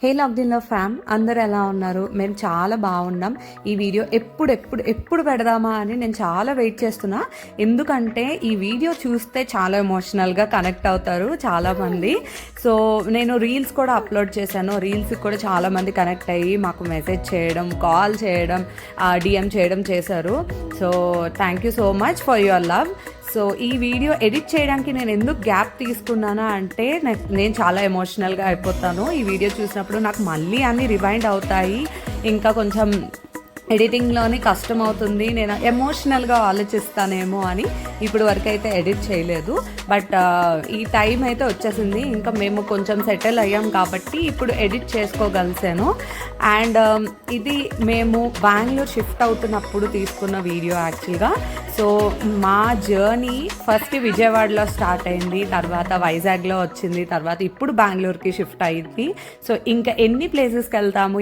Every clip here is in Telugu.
హే లాక్డ్ ఇన్ ఫ్యామ్, అందరు ఎలా ఉన్నారు? మేము చాలా బాగున్నాం. ఈ వీడియో ఎప్పుడు పెడదామా అని నేను చాలా వెయిట్ చేస్తున్నా. ఎందుకంటే ఈ వీడియో చూస్తే చాలా ఎమోషనల్గా కనెక్ట్ అవుతారు చాలామంది. సో నేను రీల్స్ కూడా అప్లోడ్ చేశాను. రీల్స్కి కూడా చాలామంది కనెక్ట్ అయ్యి మాకు మెసేజ్ చేయడం, కాల్ చేయడం, డిఎం చేయడం చేశారు. So thank you so much for your love. So ఈ వీడియో ఎడిట్ చేయడానికి నేను ఎందుకు గ్యాప్ తీసుకున్నానా అంటే నేను చాలా ఎమోషనల్గా అయిపోతాను. ఈ వీడియో చూసినప్పుడు నాకు మళ్ళీ అన్నీ రివైండ్ అవుతాయి. ఇంకా కొంచెం ఎడిటింగ్లోని కష్టం అవుతుంది, నేను ఎమోషనల్గా ఆలోచిస్తానేమో అని ఇప్పుడు వరకు అయితే ఎడిట్ చేయలేదు. బట్ ఈ టైం అయితే వచ్చేసింది. ఇంకా మేము కొంచెం సెటిల్ అయ్యాం కాబట్టి ఇప్పుడు ఎడిట్ చేసుకోగలిసాను. అండ్ ఇది మేము బెంగళూరు షిఫ్ట్ అవుతున్నప్పుడు తీసుకున్న వీడియో యాక్చువల్గా. సో మా జర్నీ ఫస్ట్ విజయవాడలో స్టార్ట్ అయింది, తర్వాత వైజాగ్లో వచ్చింది, తర్వాత ఇప్పుడు బెంగళూరుకి షిఫ్ట్ అయింది. సో ఇంకా ఎన్ని ప్లేసెస్కి వెళ్తాము,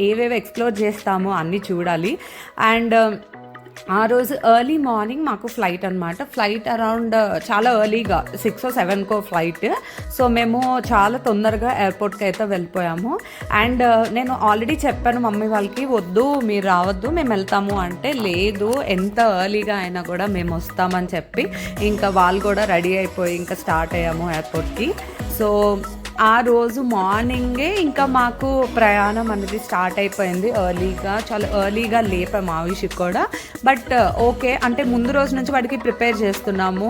ఏవేవి ఎక్స్ప్లోర్ చేస్తాము అన్నీ చూడాలి. అండ్ ఆ రోజు ఎర్లీ మార్నింగ్ మాకు ఫ్లైట్ అనమాట. ఫ్లైట్ అరౌండ్ చాలా ఎర్లీగా 6 or 7 ఫ్లైట్. సో మేము చాలా తొందరగా ఎయిర్పోర్ట్కి అయితే వెళ్ళిపోయాము. అండ్ నేను ఆల్రెడీ చెప్పాను మమ్మీ వాళ్ళకి, వద్దు మీరు రావద్దు మేము వెళ్తాము అంటే, లేదు ఎంత ఎర్లీగా అయినా కూడా మేము వస్తామని చెప్పి ఇంకా వాళ్ళు కూడా రెడీ అయిపోయి ఇంకా స్టార్ట్ అయ్యాము ఎయిర్పోర్ట్కి. సో ఆ రోజు మార్నింగే ఇంకా మాకు ప్రయాణం అనేది స్టార్ట్ అయిపోయింది. చాలా ఎర్లీగా లేపాము ఆవిష్కి కూడా. బట్ ఓకే అంటే ముందు రోజు నుంచి వాడికి ప్రిపేర్ చేస్తున్నాము.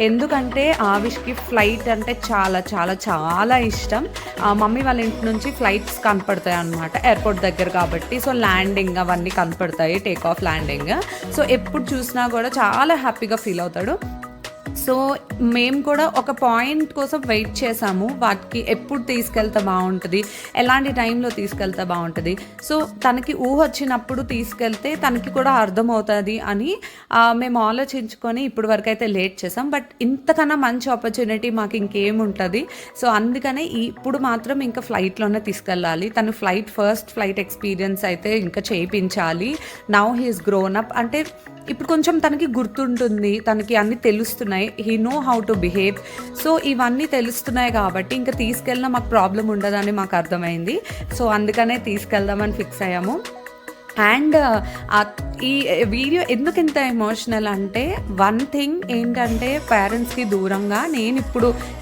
ఎందుకంటే ఆవిష్కి ఫ్లైట్ అంటే చాలా చాలా చాలా ఇష్టం. మమ్మీ వాళ్ళ ఇంటి నుంచి ఫ్లైట్స్ కనపడతాయి అన్నమాట ఎయిర్పోర్ట్ దగ్గర కాబట్టి. సో ల్యాండింగ్ అవన్నీ కనపడతాయి, టేక్ ఆఫ్, ల్యాండింగ్. సో ఎప్పుడు చూసినా కూడా చాలా హ్యాపీగా ఫీల్ అవుతాడు. సో మేము కూడా ఒక పాయింట్ కోసం వెయిట్ చేసాము, వాటికి ఎప్పుడు తీసుకెళ్తే బాగుంటుంది, ఎలాంటి టైంలో తీసుకెళ్తే బాగుంటుంది. సో తనకి ఊహ వచ్చినప్పుడు తీసుకెళ్తే తనకి కూడా అర్థమవుతుంది అని మేము ఆలోచించుకొని ఇప్పుడు వరకు అయితే లేట్ చేసాం. బట్ ఇంతకన్నా మంచి ఆపర్చునిటీ మాకు ఇంకేముంటుంది. సో అందుకనే ఇప్పుడు మాత్రం ఇంకా ఫ్లైట్లోనే తీసుకెళ్ళాలి. తను ఫస్ట్ ఫ్లైట్ ఎక్స్పీరియన్స్ అయితే ఇంకా చేయించాలి. నౌ హీఈస్ గ్రోన్ అప్ అంటే ఇప్పుడు కొంచెం తనకి గుర్తుంటుంది, తనకి అన్నీ తెలుస్తున్నాయి, he know how to behave. So ఇవన్నీ తెలుస్తున్నాయి కాబట్టి ఇంకా తీసుకెళ్ళినా మాకు ప్రాబ్లం ఉండదని మాకు అర్థమైంది. సో అందుకనే తీసుకెళ్దామని ఫిక్స్ అయ్యాము. అండ్ ఈ వీడియో ఎందుకు ఇంత ఎమోషనల్ అంటే, వన్ థింగ్ ఏంటంటే పేరెంట్స్కి దూరంగా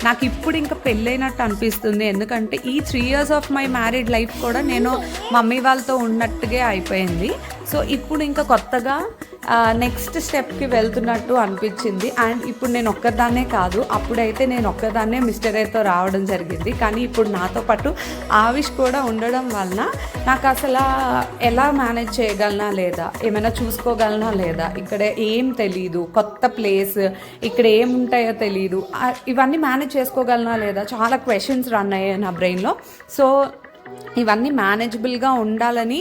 నాకు ఇప్పుడు ఇంకా పెళ్ళైనట్టు అనిపిస్తుంది. ఎందుకంటే ఈ 3 years of my married life కూడా నేను మమ్మీ వాళ్ళతో ఉన్నట్టుగా అయిపోయింది. సో ఇప్పుడు ఇంకా కొత్తగా నెక్స్ట్ స్టెప్కి వెళ్తున్నట్టు అనిపించింది. అండ్ ఇప్పుడు నేను ఒక్కదాన్నే కాదు, అప్పుడైతే నేను ఒక్కదాన్నే మిస్టర్ ఏతో రావడం జరిగింది. కానీ ఇప్పుడు నాతో పాటు ఆవిష్ కూడా ఉండడం వలన నాకు అసలు ఎలా మేనేజ్ చేయగలనా లేదా, ఏమైనా చూసుకోగలనా లేదా, ఇక్కడ ఏం తెలీదు, కొత్త ప్లేస్, ఇక్కడ ఏముంటాయో తెలీదు, ఇవన్నీ మేనేజ్ చేసుకోగలనా లేదా, చాలా క్వశ్చన్స్ రన్ అయ్యాయి నా బ్రెయిన్లో. సో ఇవన్నీ మేనేజబుల్గా ఉండాలని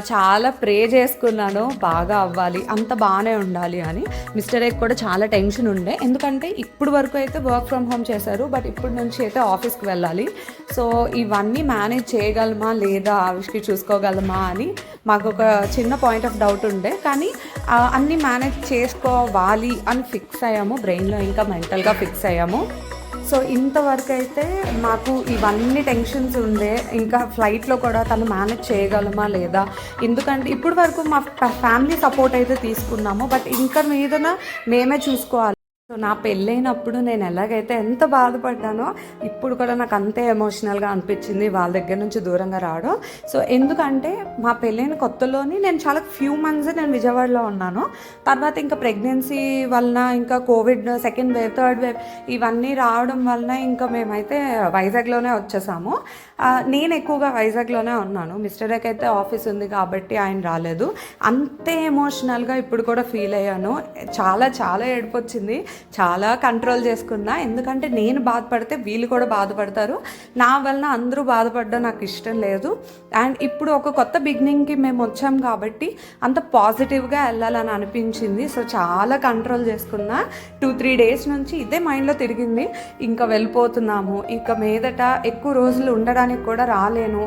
చాలా ప్రే చేసుకున్నాను, బాగా అవ్వాలి, అంత బాగానే ఉండాలి అని. మిస్టర్ ఎక్ కూడా చాలా టెన్షన్ ఉండే, ఎందుకంటే ఇప్పుడు వరకు అయితే వర్క్ ఫ్రమ్ హోమ్ చేశారు, బట్ ఇప్పుడు నుంచి అయితే ఆఫీస్కి వెళ్ళాలి. సో ఇవన్నీ మేనేజ్ చేయగలమా లేదా, ఆవిష్కి చూసుకోగలమా అని మాకు ఒక చిన్న పాయింట్ ఆఫ్ డౌట్ ఉండే. కానీ అన్నీ మేనేజ్ చేసుకోవాలి అని ఫిక్స్ అయ్యాము, బ్రెయిన్లో ఇంకా మెంటల్గా ఫిక్స్ అయ్యాము. సో ఇంతవరకు అయితే మాకు ఇవన్నీ టెన్షన్స్ ఉండే, ఇంకా ఫ్లైట్లో కూడా తను మేనేజ్ చేయగలమా లేదా, ఎందుకంటే ఇప్పుడు వరకు మా ఫ్యామిలీ సపోర్ట్ అయితే తీసుకున్నాము, బట్ ఇంకా మీదన మేమే చూసుకోవాలి. సో నా పెళ్ళైనప్పుడు నేను ఎలాగైతే ఎంత బాధపడ్డానో ఇప్పుడు కూడా నాకు అంతే ఎమోషనల్గా అనిపించింది వాళ్ళ దగ్గర నుంచి దూరంగా రావడం. సో ఎందుకంటే మా పెళ్ళైన కొత్తలోని నేను చాలా ఫ్యూ మంత్స్ నేను విజయవాడలో ఉన్నాను. తర్వాత ఇంకా ప్రెగ్నెన్సీ వలన, ఇంకా Covid second wave, third wave ఇవన్నీ రావడం వలన ఇంకా మేమైతే వైజాగ్లోనే వచ్చేసాము. నేను ఎక్కువగా వైజాగ్లోనే ఉన్నాను. మిస్టర్ ఎక్ అయితే ఆఫీస్ ఉంది కాబట్టి ఆయన రాలేదు. అంతే ఎమోషనల్గా ఇప్పుడు కూడా ఫీల్ అయ్యాను. చాలా చాలా ఏడుపు వచ్చింది, చాలా కంట్రోల్ చేసుకున్నా. ఎందుకంటే నేను బాధపడితే వీళ్ళు కూడా బాధపడతారు, నా వలన అందరూ బాధపడడం నాకు ఇష్టం లేదు. అండ్ ఇప్పుడు ఒక కొత్త బిగినింగ్కి మేము వచ్చాం కాబట్టి అంత పాజిటివ్గా వెళ్ళాలని అనిపించింది. సో చాలా కంట్రోల్ చేసుకున్నా. 2-3 days నుంచి ఇదే మైండ్లో తిరిగింది, ఇంకా వెళ్ళిపోతున్నాము, ఇక మీదట ఎక్కువ రోజులు ఉండడానికి కూడా రాలేను,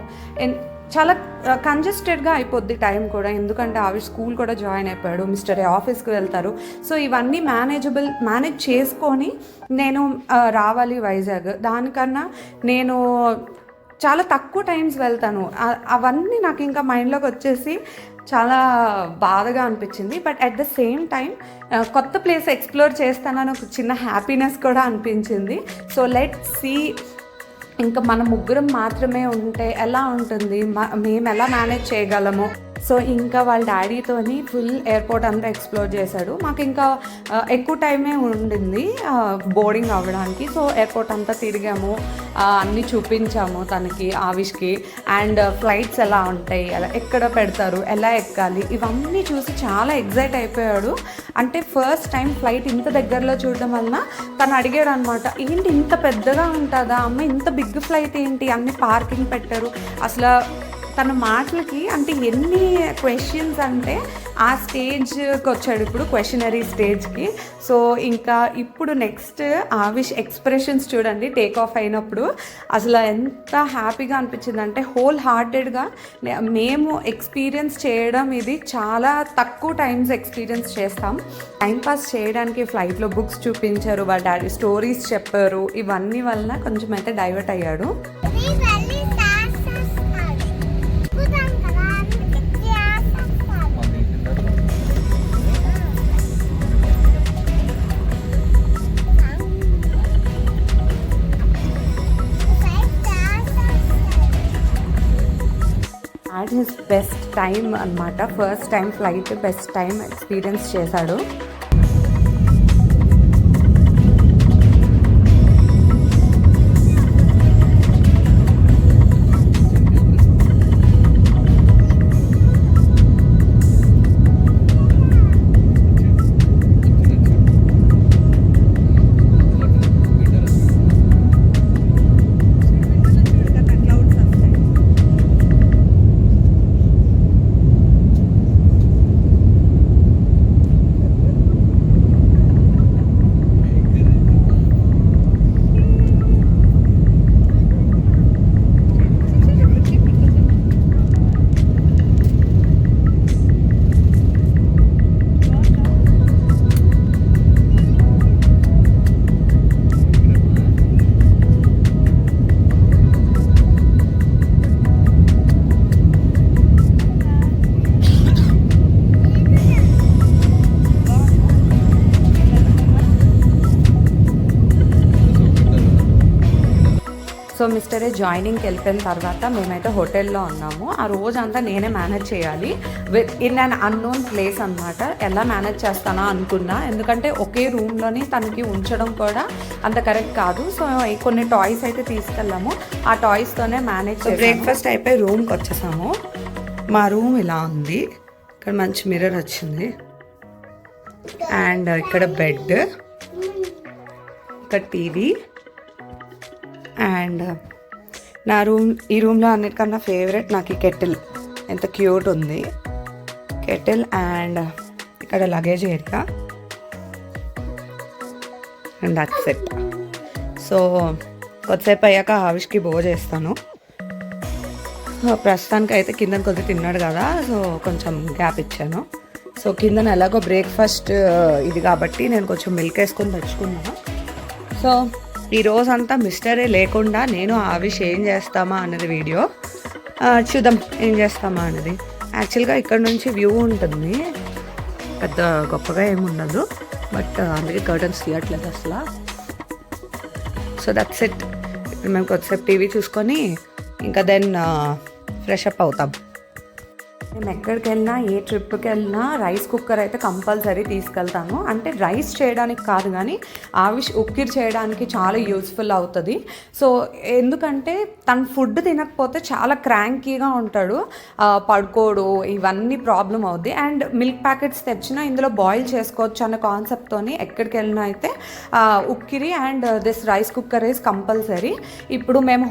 చాలా కంజెస్టెడ్గా అయిపోద్ది టైం కూడా. ఎందుకంటే అవి స్కూల్ కూడా జాయిన్ అయిపోయాడు, మిస్టర్ ఏ ఆఫీస్కి వెళ్తారు. సో ఇవన్నీ మేనేజ్ చేసుకొని నేను రావాలి వైజాగ్. దానికన్నా నేను చాలా తక్కువ టైమ్స్ వెళ్తాను. అవన్నీ నాకు ఇంకా మైండ్లోకి వచ్చేసి చాలా బాధగా అనిపించింది. But at the same time కొత్త ప్లేస్ ఎక్స్ప్లోర్ చేస్తానని ఒక చిన్న హ్యాపీనెస్ కూడా అనిపించింది. సో లెట్స్ సీ, ఇంకా మన ముగ్గురం మాత్రమే ఉంటే ఎలా ఉంటుంది, మేము ఎలా మేనేజ్ చేయగలము. సో ఇంకా వాళ్ళ డాడీతోని ఫుల్ ఎయిర్పోర్ట్ అంతా ఎక్స్ప్లోర్ చేశాడు. మాకు ఇంకా ఎక్కువ టైమే ఉండింది బోర్డింగ్ అవ్వడానికి. సో ఎయిర్పోర్ట్ అంతా తిరిగాము, అన్నీ చూపించాము తనకి, ఆవిష్కి. అండ్ ఫ్లైట్స్ ఎలా ఉంటాయి, ఎలా ఎక్కడ పెడతారు, ఎలా ఎక్కాలి, ఇవన్నీ చూసి చాలా ఎగ్జైట్ అయిపోయాడు. అంటే ఫస్ట్ టైం ఫ్లైట్ ఇంత దగ్గరలో చూడడం వలన తను అడిగాడు అనమాట, ఏంటి ఇంత పెద్దగా ఉంటుందా అమ్మ, ఇంత బిగ్ ఫ్లైట్ ఏంటి, అన్ని పార్కింగ్ పెట్టారు. అసలు తన మాటలకి అంటే ఎన్ని క్వశ్చన్స్ అంటే ఆ స్టేజ్కి వచ్చాడు ఇప్పుడు, క్వశ్చనరీ స్టేజ్కి. సో ఇంకా ఇప్పుడు నెక్స్ట్ ఆవిష్ ఎక్స్ప్రెషన్స్ చూడండి టేక్ ఆఫ్ అయినప్పుడు. అసలు ఎంత హ్యాపీగా అనిపించింది అంటే హోల్ హార్టెడ్గా మేము ఎక్స్పీరియన్స్ చేయడం ఇది చాలా తక్కువ టైమ్స్ ఎక్స్పీరియన్స్ చేస్తాం. టైంపాస్ చేయడానికి ఫ్లైట్లో బుక్స్ చూపించారు, వాళ్ళ డాడీ స్టోరీస్ చెప్పారు. ఇవన్నీ వలన కొంచెం అయితే డైవర్ట్ అయ్యాడు. హ్యాడ్ హిస్ బెస్ట్ టైం అనమాట. First time flight best time experience చేశాడు. సో మిస్టర్ ఏ జాయినింగ్కి వెళ్ళిపోయిన తర్వాత మేమైతే హోటల్లో ఉన్నాము. ఆ రోజంతా నేనే మేనేజ్ చేయాలి ఇన్ అన్ అన్నోన్ ప్లేస్ అనమాట. ఎలా మేనేజ్ చేస్తానా అనుకున్నా, ఎందుకంటే ఒకే రూమ్లోని తనకి ఉంచడం కూడా అంత కరెక్ట్ కాదు. సో కొన్ని టాయ్స్ అయితే తీసుకెళ్ళాము, ఆ టాయ్స్తోనే మేనేజ్. బ్రేక్ఫాస్ట్ అయిపోయి రూమ్కి వచ్చేసాము. మా రూమ్ ఇలా ఉంది, ఇక్కడ మంచి మిర్రర్ వచ్చింది, అండ్ ఇక్కడ బెడ్, ఇక్కడ టీవీ, అండ్ నా ఈ రూమ్లో అన్నిటికన్నా ఫేవరెట్ నాకు ఈ కెటిల్, ఎంత క్యూట్ ఉంది కెటిల్. అండ్ ఇక్కడ luggage area, and that's it. So కొద్దిసేపు అయ్యాక ఆవిష్కి బో చేస్తాను. ప్రస్తుతానికి అయితే కింద కొద్దిగా తిన్నాడు కదా, సో కొంచెం గ్యాప్ ఇచ్చాను. సో కిందన ఎలాగో బ్రేక్ఫాస్ట్ ఇది కాబట్టి నేను కొంచెం మిల్క్ వేసుకొని తెచ్చుకున్నాను. సో ఈ రోజంతా మిస్టరే లేకుండా నేను ఆవిష్ ఏం చేస్తామా అన్నది వీడియో చూద్దాం, ఏం చేస్తామా అన్నది. యాక్చువల్గా ఇక్కడ నుంచి వ్యూ ఉంటుంది, పెద్ద గొప్పగా ఏమి ఉండదు, బట్ అందుకే కర్టన్స్ తీయట్లేదు అసలు. So that's it. ఇప్పుడు మేము కొద్దిసేపు టీవీ చూసుకొని ఇంకా దెన్ ఫ్రెష్ అప్ అవుతాం. మేము ఎక్కడికి వెళ్ళినా, ఏ ట్రిప్కి వెళ్ళినా రైస్ కుక్కర్ అయితే కంపల్సరీ తీసుకెళ్తాను. అంటే రైస్ చేయడానికి కాదు కానీ ఆవిష్ ఉక్కిరి చేయడానికి చాలా యూస్ఫుల్ అవుతుంది. సో ఎందుకంటే తను ఫుడ్ తినకపోతే చాలా క్రాంకీగా ఉంటాడు, పడుకోడు, ఇవన్నీ ప్రాబ్లం అవుద్ది. అండ్ మిల్క్ ప్యాకెట్స్ తెచ్చినా ఇందులో బాయిల్ చేసుకోవచ్చు అన్న కాన్సెప్ట్తోని ఎక్కడికి వెళ్ళినా అయితే ఉక్కిరి and this rice cooker is compulsory. ఇప్పుడు మేము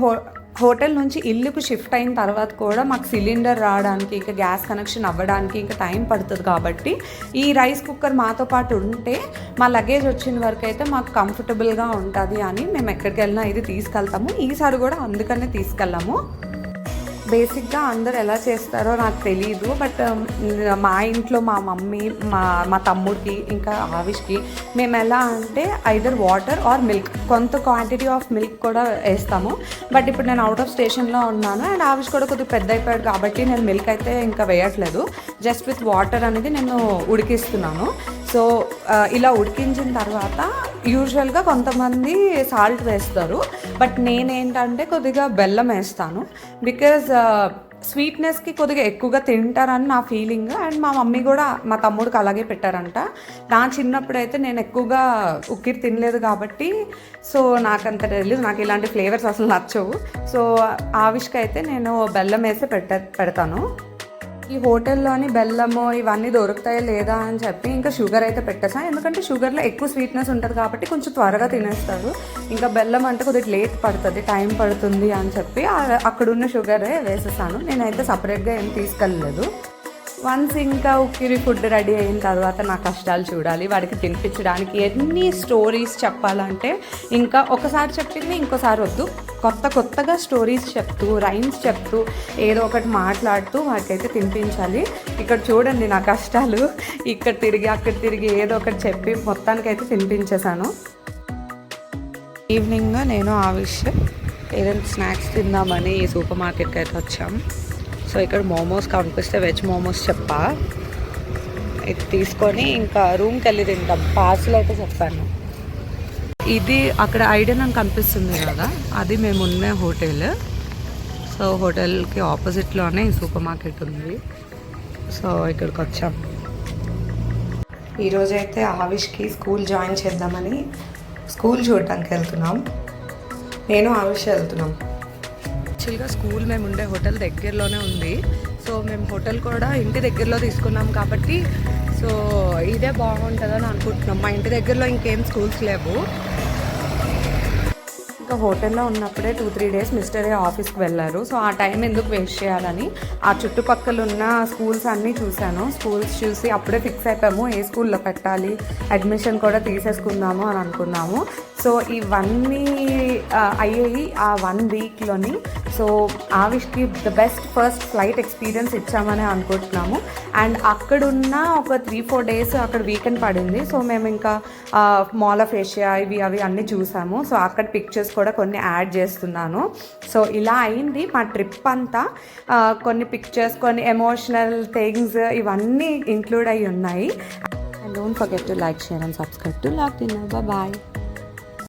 హోటల్ నుంచి ఇల్లుకు షిఫ్ట్ అయిన తర్వాత కూడా మాకు సిలిండర్ రావడానికి, ఇంకా గ్యాస్ కనెక్షన్ అవ్వడానికి ఇంకా టైం పడుతుంది. కాబట్టి ఈ రైస్ కుక్కర్ మాతో పాటు ఉంటే మా లగేజ్ వచ్చిన వరకు అయితే మాకు కంఫర్టబుల్గా ఉంటుంది అని మేము ఎక్కడికి వెళ్ళినా ఇది తీసుకెళ్తాము. ఈసారి కూడా అందుకనే తీసుకెళ్ళాము. బేసిక్గా అందరు ఎలా చేస్తారో నాకు తెలియదు, బట్ మా ఇంట్లో మా మమ్మీ మా తమ్ముడికి ఇంకా ఆవిష్కి మేము ఎలా అంటే ఐదర్ వాటర్ ఆర్ మిల్క్, కొంత క్వాంటిటీ ఆఫ్ మిల్క్ కూడా వేస్తాము. బట్ ఇప్పుడు నేను అవుట్ ఆఫ్ స్టేషన్లో ఉన్నాను అండ్ ఆవిష్ కూడా కొద్దిగా పెద్ద అయిపోయాడు కాబట్టి నేను మిల్క్ అయితే ఇంకా వేయట్లేదు, జస్ట్ విత్ వాటర్ అనేది నేను ఉడికిస్తున్నాను. సో ఇలా ఉడికించిన తర్వాత యూజువల్గా కొంతమంది సాల్ట్ వేస్తారు, బట్ నేనేంటంటే కొద్దిగా బెల్లం వేస్తాను. బికాజ్ స్వీట్నెస్కి కొద్దిగా ఎక్కువగా తింటారని నా ఫీలింగ్. అండ్ మా మమ్మీ కూడా మా తమ్ముడికి అలాగే పెట్టారంట. నా చిన్నప్పుడైతే నేను ఎక్కువగా ఉక్కిరి తినలేదు కాబట్టి సో నాకంత తెలియదు, నాకు ఇలాంటి ఫ్లేవర్స్ అసలు నచ్చవు. సో ఆవిష్కి అయితే నేను బెల్లం వేసి పెడతాను. ఈ హోటల్లోని బెల్లము ఇవన్నీ దొరుకుతాయా లేదా అని చెప్పి ఇంకా షుగర్ అయితే పెట్టేసాను, ఎందుకంటే షుగర్లో ఎక్కువ స్వీట్నెస్ ఉంటుంది కాబట్టి కొంచెం త్వరగా తినేస్తారు. ఇంకా బెల్లం అంటే కొద్దిగా లేట్ పడుతుంది, టైం పడుతుంది అని చెప్పి అక్కడున్న షుగరే వేసేసాను. నేనైతే సపరేట్గా ఏం తీసుకెళ్ళలేదు. వన్స్ ఇంకా ఉక్కిరి ఫుడ్ రెడీ అయిన తర్వాత నా కష్టాలు చూడాలి. వాడికి తినిపించడానికి ఎన్ని స్టోరీస్ చెప్పాలంటే ఇంకా ఒకసారి చెప్పింది ఇంకోసారి వద్దు, కొత్తగా స్టోరీస్ చెప్తూ రైమ్స్ చెప్తూ ఏదో ఒకటి మాట్లాడుతూ వాడికైతే తినిపించాలి. ఇక్కడ చూడండి నా కష్టాలు, ఇక్కడ తిరిగి అక్కడ తిరిగి ఏదో ఒకటి చెప్పి మొత్తానికైతే తినిపించేశాను. ఈవినింగ్ నేను ఆవిష్ ఏదైనా స్నాక్స్ తిందామని ఈ సూపర్ మార్కెట్కి అయితే వచ్చాం. సో ఇక్కడ మోమోస్ కనిపిస్తే వెజ్ మోమోస్ చెప్పా, ఇది తీసుకొని ఇంకా రూమ్కి వెళ్ళి తింటాం. పార్సల్ అయితే చెప్పాను. ఇది అక్కడ ఐడెన్ అని కనిపిస్తుంది కదా, అది మేము ఉన్న హోటల్. సో హోటల్కి ఆపోజిట్లోనే ఈ సూపర్ మార్కెట్ ఉంది. సో ఇక్కడికి వచ్చాం. ఈరోజైతే ఆవిష్కి స్కూల్ జాయిన్ చేద్దామని స్కూల్ చూడటానికి వెళ్తున్నాం. నేను ఆవిష్ వెళ్తున్నాం. యాక్చువల్గా స్కూల్ మేము ఉండే హోటల్ దగ్గరలోనే ఉంది. సో మేము హోటల్ కూడా ఇంటి దగ్గరలో తీసుకున్నాం కాబట్టి సో ఇదే బాగుంటుందని అనుకుంటున్నాం. మా ఇంటి దగ్గరలో ఇంకేం స్కూల్స్ లేవు. ఇంకా హోటల్లో ఉన్నప్పుడే 2-3 డేస్ మిస్టర్ ఏ ఆఫీస్కి వెళ్ళారు. సో ఆ టైం ఎందుకు వేస్ట్ చేయాలని ఆ చుట్టుపక్కల ఉన్న స్కూల్స్ అన్నీ చూశాను. స్కూల్స్ చూసి అప్పుడే ఫిక్స్ అయిపోయాము ఏ స్కూల్లో పెట్టాలి, అడ్మిషన్ కూడా తీసేసుకుందాము అని అనుకున్నాము. సో ఇవన్నీ అయ్యాయి ఆ 1 వీక్లోని. సో ఆవిష్కి the best first flight experience ఇచ్చామని అనుకుంటున్నాము. అండ్ అక్కడున్న ఒక 3-4 డేస్ అక్కడ వీకెండ్ పడింది. సో మేము ఇంకా మాల్ ఆఫ్ ఏషియా అవి అన్నీ చూసాము. సో అక్కడ పిక్చర్స్ కూడా కొన్ని యాడ్ చేస్తున్నాను. సో ఇలా అయింది మా ట్రిప్ అంతా. కొన్ని పిక్చర్స్, కొన్ని ఎమోషనల్ థింగ్స్ ఇవన్నీ ఇంక్లూడ్ అయి ఉన్నాయి. And don't forget to like, share and subscribe to love దిన్నా. బాయ్.